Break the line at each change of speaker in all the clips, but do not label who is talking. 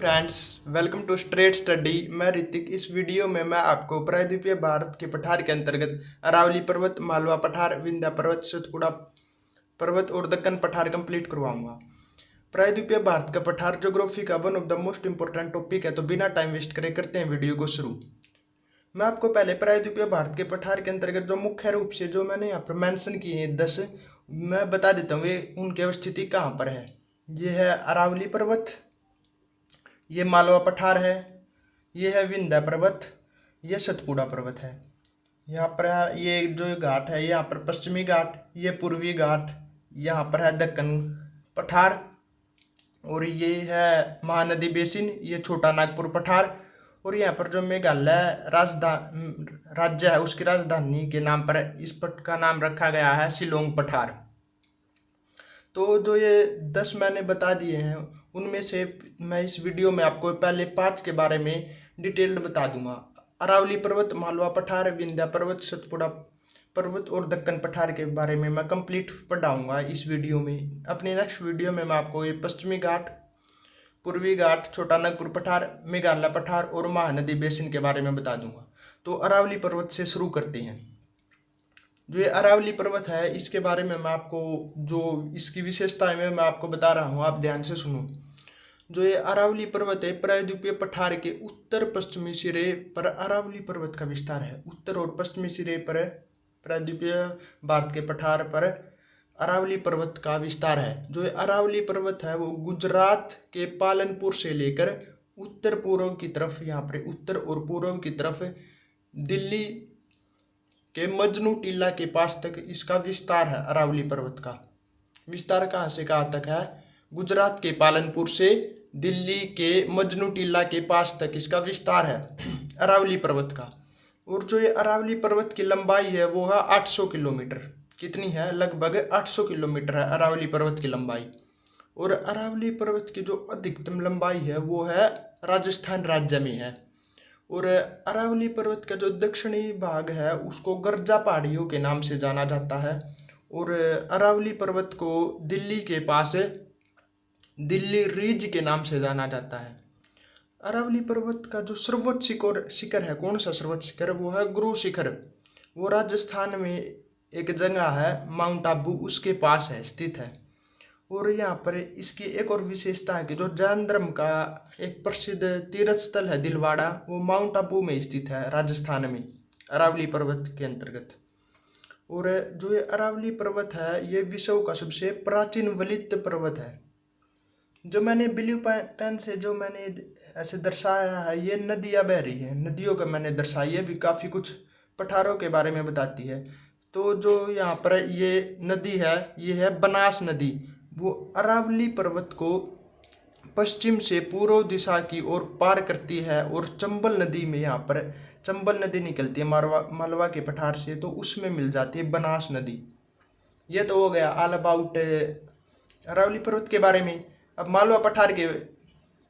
Friends, welcome to straight study. मैं ऋतिक। इस video में मैं आपको प्रायद्वीपीय भारत के पठार के अंतर्गत अरावली पर्वत, मालवा पठार, विंध्या पर्वत, सतपुड़ा पर्वत और दक्कन पठार कंप्लीट करवाऊंगा। प्रायद्वीपीय भारत का पठार ज्योग्राफी का one of the most important topic है, तो बिना टाइम वेस्ट करे करते हैं वीडियो को शुरू। मैं आपको पहले प्रायद्वीपीय भारत के पठार के अंतर्गत जो मुख्य रूप से जो मैंने यहाँ पर मेंशन किए हैं 10, मैं बता देता हूँ ये उनकी अवस्थिति कहाँ पर है। ये है अरावली पर्वत, ये मालवा पठार है, ये है विंध्या पर्वत, ये सतपुड़ा पर्वत है। यहाँ पर है ये जो घाट है, यहाँ पर पश्चिमी घाट, ये पूर्वी घाट, यहाँ पर है दक्कन पठार, और ये है महानदी बेसिन, ये छोटा नागपुर पठार, और यहाँ पर जो मेघालय राज्य है उसकी राजधानी के नाम पर इस पट का नाम रखा गया है शिलोंग पठार। तो जो ये 10 मैंने बता दिए हैं उनमें से मैं इस वीडियो में आपको पहले 5 के बारे में डिटेल्ड बता दूंगा। अरावली पर्वत, मालवा पठार, विंध्या पर्वत, सतपुड़ा पर्वत और दक्कन पठार के बारे में मैं कंप्लीट पढ़ाऊंगा इस वीडियो में। अपने नेक्स्ट वीडियो में मैं आपको ये पश्चिमी घाट, पूर्वी घाट, छोटा नागपुर पठार, मेघालय पठार और महानदी बेसिन के बारे में बता दूंगा। तो अरावली पर्वत से शुरू करते हैं। जो ये अरावली पर्वत है इसके बारे में मैं आपको जो इसकी विशेषताएं मैं आपको बता रहा हूँ, आप ध्यान से सुनो। जो ये अरावली पर्वत है प्रायद्वीपीय पठार के उत्तर पश्चिमी सिरे पर अरावली पर्वत का विस्तार है। उत्तर और पश्चिमी सिरे पर प्रायद्वीपीय भारत के पठार पर अरावली पर्वत का विस्तार है। जो ये अरावली पर्वत है वो गुजरात के पालनपुर से लेकर उत्तर पूर्व की तरफ, यहाँ पर उत्तर और पूर्व की तरफ दिल्ली के मजनू टीला के पास तक इसका विस्तार है। अरावली पर्वत का विस्तार कहाँ से कहाँ तक है? गुजरात के पालनपुर से दिल्ली के मजनू टीला के पास तक इसका विस्तार है अरावली पर्वत का। और जो ये अरावली पर्वत की लंबाई है वो है 800 किलोमीटर। कितनी है? लगभग 800 किलोमीटर है अरावली पर्वत की लंबाई। और अरावली पर्वत की जो अधिकतम लंबाई है वो है राजस्थान राज्य में है। और अरावली पर्वत का जो दक्षिणी भाग है उसको गर्जा पहाड़ियों के नाम से जाना जाता है। और अरावली पर्वत को दिल्ली के पास दिल्ली रिज के नाम से जाना जाता है। अरावली पर्वत का जो सर्वोच्च शिखर है, कौन सा सर्वोच्च शिखर? वो है गुरु शिखर। वो राजस्थान में एक जगह है माउंट आबू, उसके पास है, स्थित है। और यहाँ पर इसकी एक और विशेषता है कि जो जैन धर्म का एक प्रसिद्ध तीर्थ स्थल है दिलवाड़ा, वो माउंट आबू में स्थित है राजस्थान में, अरावली पर्वत के अंतर्गत। और जो ये अरावली पर्वत है ये विश्व का सबसे प्राचीन वलित पर्वत है। जो मैंने ब्लू पेन से जो मैंने ऐसे दर्शाया है, ये नदियाँ बह रही है, नदियों का मैंने दर्शाई है, भी काफ़ी कुछ पठारों के बारे में बताती है। तो जो यहाँ पर ये नदी है ये है बनास नदी। वो अरावली पर्वत को पश्चिम से पूर्व दिशा की ओर पार करती है और चंबल नदी में, यहाँ पर चंबल नदी निकलती है मालवा के पठार से, तो उसमें मिल जाती है बनास नदी। ये तो हो गया ऑल अबाउट अरावली पर्वत के बारे में। अब मालवा पठार के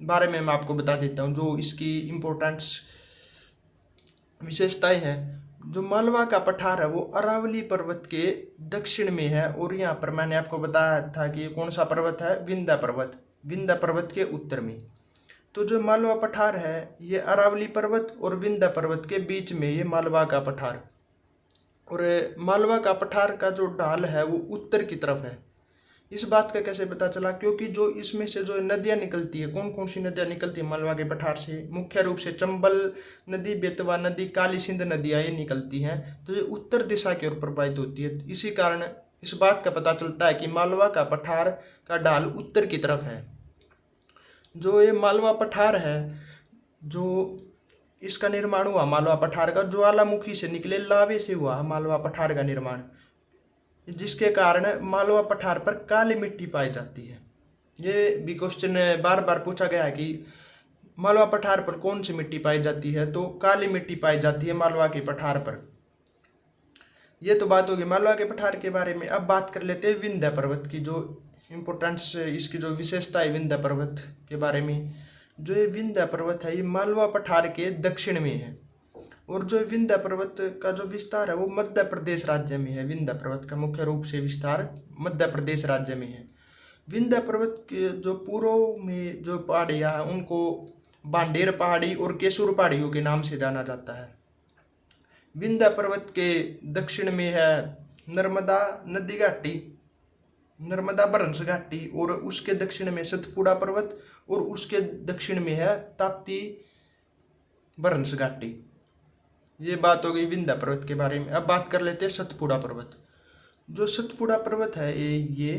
बारे में मैं आपको बता देता हूँ जो इसकी इम्पोर्टेंस विशेषताएं हैं। जो मालवा का पठार है वो अरावली पर्वत के दक्षिण में है। और यहाँ पर मैंने आपको बताया था कि कौन सा पर्वत है? विंध्या पर्वत। विंध्या पर्वत के उत्तर में। तो जो मालवा पठार है ये अरावली पर्वत और विंध्या पर्वत के बीच में ये मालवा का पठार। और मालवा का पठार का जो ढाल है वो उत्तर की तरफ है। इस बात का कैसे पता चला? क्योंकि जो इसमें से जो नदियाँ निकलती है, कौन कौन सी नदियाँ निकलती है मालवा के पठार से? मुख्य रूप से चंबल नदी, बेतवा नदी, काली सिंध नदियाँ ये निकलती हैं। तो ये उत्तर दिशा की ओर प्रवाहित होती है। इसी कारण इस बात का पता चलता है कि मालवा का पठार का ढाल उत्तर की तरफ है। जो ये मालवा पठार है, जो इसका निर्माण हुआ मालवा पठार का, ज्वालामुखी से निकले लावे से हुआ मालवा पठार का निर्माण, जिसके कारण मालवा पठार पर काली मिट्टी पाई जाती है। ये भी क्वेश्चन बार बार पूछा गया है कि मालवा पठार पर कौन सी मिट्टी पाई जाती है? तो काली मिट्टी पाई जाती है मालवा के पठार पर। ये तो बात होगी मालवा के पठार के बारे में। अब बात कर लेते हैं विंध्या पर्वत की, जो इम्पोर्टेंस, इसकी जो विशेषता है विंध्या पर्वत के बारे में। जो ये विंध्या पर्वत है ये मालवा पठार के दक्षिण में है। और जो विंध्या पर्वत का जो विस्तार है वो मध्य प्रदेश राज्य में है। विंध्या पर्वत का मुख्य रूप से विस्तार मध्य प्रदेश राज्य में है। विंध्य पर्वत के जो पूर्व में जो पहाड़ियाँ हैं उनको बांडेर पहाड़ी और केसुर पहाड़ियों के नाम से जाना जाता है। विंध्य पर्वत के दक्षिण में है नर्मदा नदी घाटी, नर्मदा बरंस घाटी, और उसके दक्षिण में सतपुड़ा पर्वत, और उसके दक्षिण में है ताप्ती बरंस घाटी। ये बात हो गई विंध्य पर्वत के बारे में। अब बात कर लेते हैं सतपुड़ा पर्वत। जो सतपुड़ा पर्वत है ये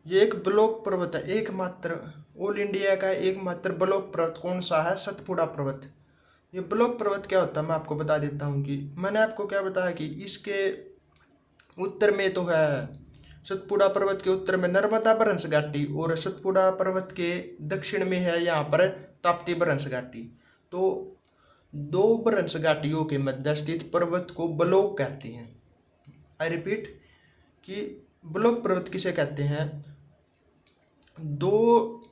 एक ब्लॉक पर्वत है, एकमात्र ऑल इंडिया का एकमात्र ब्लॉक पर्वत कौन सा है? सतपुड़ा पर्वत। ये ब्लॉक पर्वत क्या होता है मैं आपको बता देता हूँ कि मैंने आपको क्या बताया कि इसके उत्तर में तो है, सतपुड़ा पर्वत के उत्तर में नर्मदा बरंस घाटी, और सतपुड़ा पर्वत के दक्षिण में है यहाँ पर ताप्ती बरंस घाटी। तो दो बरंस घाटियों के मध्य स्थित पर्वत को ब्लॉक कहते हैं। आई रिपीट कि ब्लॉक पर्वत किसे कहते हैं? दो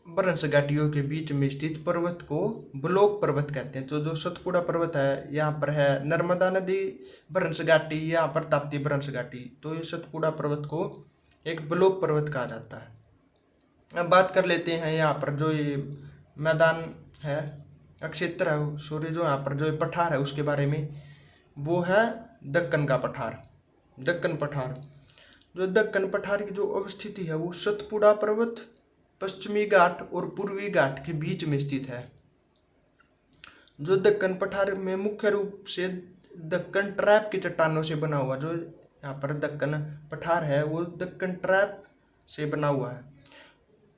बरंस घाटियों के बीच में स्थित पर्वत को ब्लॉक पर्वत कहते हैं। तो जो सतपुड़ा पर्वत है यहाँ पर है नर्मदा नदी बरंस घाटी, यहाँ पर ताप्ती बरंस घाटी, तो ये सतपुड़ा पर्वत को एक ब्लॉक पर्वत कहा जाता है। अब बात कर लेते हैं यहाँ पर जो ये मैदान है, क्षेत्र है, सॉरी, जो यहाँ पर जो ये पठार है उसके बारे में, वो है दक्कन का पठार, दक्कन पठार। जो दक्कन पठार की जो अवस्थिति है वो सतपुड़ा पर्वत, पश्चिमी घाट और पूर्वी घाट के बीच में स्थित है। जो दक्कन पठार में मुख्य रूप से दक्कन ट्रैप की चट्टानों से बना हुआ, जो यहाँ पर दक्कन पठार है वो दक्कन ट्रैप से बना हुआ है।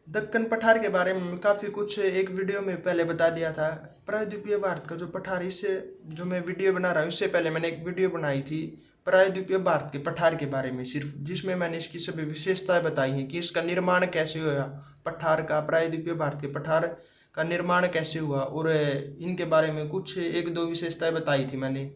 दक्कन पठार के बारे में काफ़ी कुछ एक वीडियो में पहले बता दिया था। प्रायद्वीपीय भारत का जो पठार, इससे जो मैं वीडियो बना रहा हूँ इससे पहले मैंने एक वीडियो बनाई थी प्रायद्वीपीय भारत के पठार के बारे में सिर्फ, जिसमें मैंने इसकी सभी विशेषताएं बताई हैं कि इसका निर्माण कैसे हुआ, पठार का, प्रायद्वीपीय भारत के पठार का निर्माण कैसे हुआ, और इनके बारे में कुछ एक दो विशेषताएं बताई थी मैंने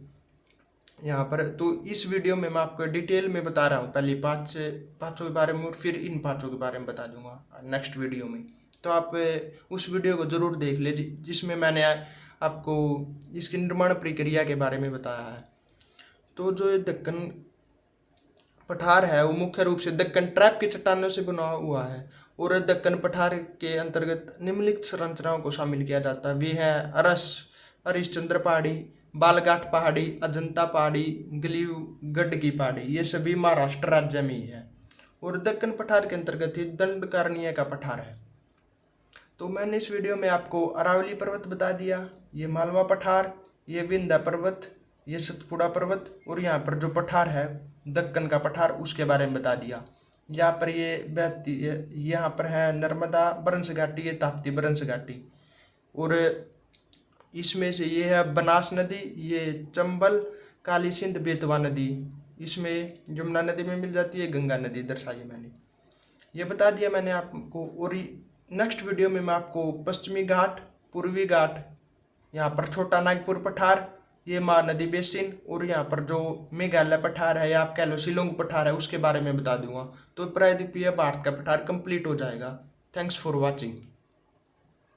यहाँ पर। तो इस वीडियो में मैं आपको डिटेल में बता रहा हूँ, पहले पाँचों के बारे में और फिर इन पाँचों के बारे में बता दूंगा नेक्स्ट वीडियो में। तो आप उस वीडियो को ज़रूर देख ले जिसमें मैंने आपको इसकी निर्माण प्रक्रिया के बारे में बताया है। तो जो दक्कन पठार है वो मुख्य रूप से दक्कन ट्रैप की चट्टानों से बना हुआ है, और दक्कन पठार के अंतर्गत निम्नलिखित संरचनाओं को शामिल किया जाता है। वे हैं हरिश्चंद्र पहाड़ी, बालघाट पहाड़ी, अजंता पहाड़ी, गलीगढ़ पहाड़ी, ये सभी महाराष्ट्र राज्य में ही है। और दक्कन पठार के अंतर्गत ही दंडकारण्य का पठार है। तो मैंने इस वीडियो में आपको अरावली पर्वत बता दिया, ये मालवा पठार, ये विंध्य पर्वत, ये सतपुड़ा पर्वत, और यहाँ पर जो पठार है दक्कन का पठार उसके बारे में बता दिया। यहाँ पर यहाँ पर है नर्मदा बरंस घाटी, ये ताप्ती बरंस घाटी, और इसमें से ये है बनास नदी, ये चंबल, काली सिंध, बेतवा नदी, इसमें यमुना नदी में मिल जाती है, गंगा नदी दर्शाई मैंने, ये बता दिया मैंने आपको। और नेक्स्ट वीडियो में मैं आपको पश्चिमी घाट, पूर्वी घाट, यहाँ पर छोटा नागपुर पठार, ये महानदी बेसिन, और यहाँ पर जो मेघालय पठार है या आप कह लो शिलोंग पठार है उसके बारे में बता दूंगा। तो प्रायद्वीपीय भारत का पठार कंप्लीट हो जाएगा। Thanks for watching.